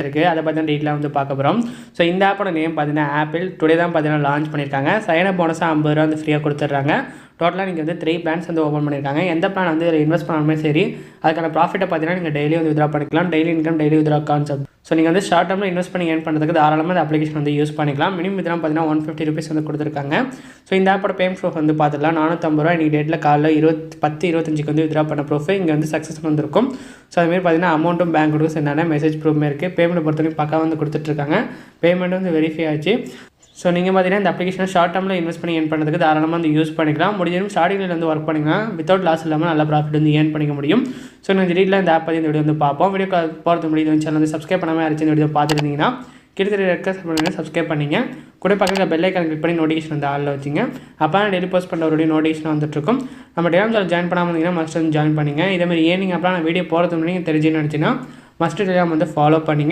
இருக்குது, அதை பற்றி டீட்டெயிலாக வந்து பார்க்க போகிறோம். ஸோ இந்த ஆப்போட நேம் பார்த்தீங்கன்னா ஆப்பிள் டுடே தான் பார்த்தீங்கன்னா லான்ச் பண்ணியிருக்காங்க. சைனப் போனஸாக 50 ரூபா வந்து ஃப்ரீயாக கொடுத்துட்றாங்க. டோட்டலாக நீங்கள் வந்து 3 பிளான்ஸ் வந்து ஓப்பன் பண்ணியிருக்காங்க. எந்த பிளான் வந்து இதில் இன்வெஸ்ட் பண்ணாலுமே சரி, அதுக்கான ப்ராஃபிட்டை பார்த்தீங்கன்னா நீங்கள் டெய்லி வந்து வித்ரா பண்ணிக்கலாம். Daily income daily withdraw concept. So நீங்கள் வந்து ஷார்ட் டேர்மில் இன்வெஸ்ட் பண்ணி ஏர்ன் பண்ணுறதுக்கு தாராளமாக இந்த அப்ளிகேஷன் வந்து யூஸ் பண்ணிக்கலாம். மினிமம் வித்ரா பார்த்தீங்கன்னா 150 ருபீஸ் வந்து கொடுத்துருக்காங்க. ஸோ இந்த ஆப்போட பேமெண்ட் ப்ரூஃப் வந்து பார்த்துக்கலாம். 450 ரூபா இன்றைக்கி டேட்டில் காலைல 10:25 வந்து வித்ரா பண்ண ப்ரூஃப் இங்கே வந்து சக்ஸஸ் வந்துருக்கும். ஸோ அதுமாரி பார்த்தீங்கன்னா அமௌண்ட்டும் பேங்க் கொடுக்கும் என்னென்ன மெசேஜ் ப்ரூஃப்மே இருக்குது. பேமெண்ட் பொறுத்தவரைக்கும் பக்கா வந்து கொடுத்துட்ருக்காங்க. பேமெண்ட் வந்து வெரிஃபை ஆச்சு. ஸோ நீங்கள் பார்த்தீங்கன்னா இந்த அப்ளிகேஷனை ஷார்ட் டேர்மில் இன்வெஸ்ட் பண்ணி ஏர்ன் பண்ணுறதுக்கு தாராளமாக வந்து யூஸ் பண்ணிக்கலாம். முடிஞ்சும் ஸ்டார்டிங்கில் வந்து ஒர்க் பண்ணிக்கலாம். வித்தவுட் லாஸ் இல்லாமல் நல்ல ப்ராஃபிட் வந்து ஏர்ன் பண்ணிக்க முடியும். ஸோ நீங்கள் டீட்டெயிலாக இந்த ஆப் பற்றி இந்த வீடியோ வந்து பார்ப்போம். வீடியோ போகிறது முடியும் சேனல் வந்து சப்ஸ்கிரைப் பண்ணாமல் யாராச்சும் இந்த வீடியோ பார்த்துருந்தீங்கன்னா கிட்டத்தட்ட ரெக்வஸ்ட் பண்ணுங்கள், சப்ஸ்கிரைப் பண்ணிங்க. கூட பக்கத்தில் பெல் ஐக்கான் கிளிக் பண்ணி நோட்டிஃபிகேஷன் வந்து ஆளில் வச்சுங்க. அப்போ தான் டெய்லி போஸ்ட் பண்ணுற ஒரு நோட்டிஃபிகேஷன் வந்துட்டுருக்கும். நம்ம டெலிகிராம் ஜாயின் பண்ணாமல் இருந்தீங்கன்னா மஸ்ட் வந்து ஜாயின் பண்ணிங்க. இதேமாதிரி ஏர்னிங் அப்பலாம் நான் வீடியோ போகிறது நீங்கள் தெரிஞ்சுன்னு நினச்சின்னா மஸ்ட் டெலிகிராம் வந்து ஃபாலோ பண்ணிங்க.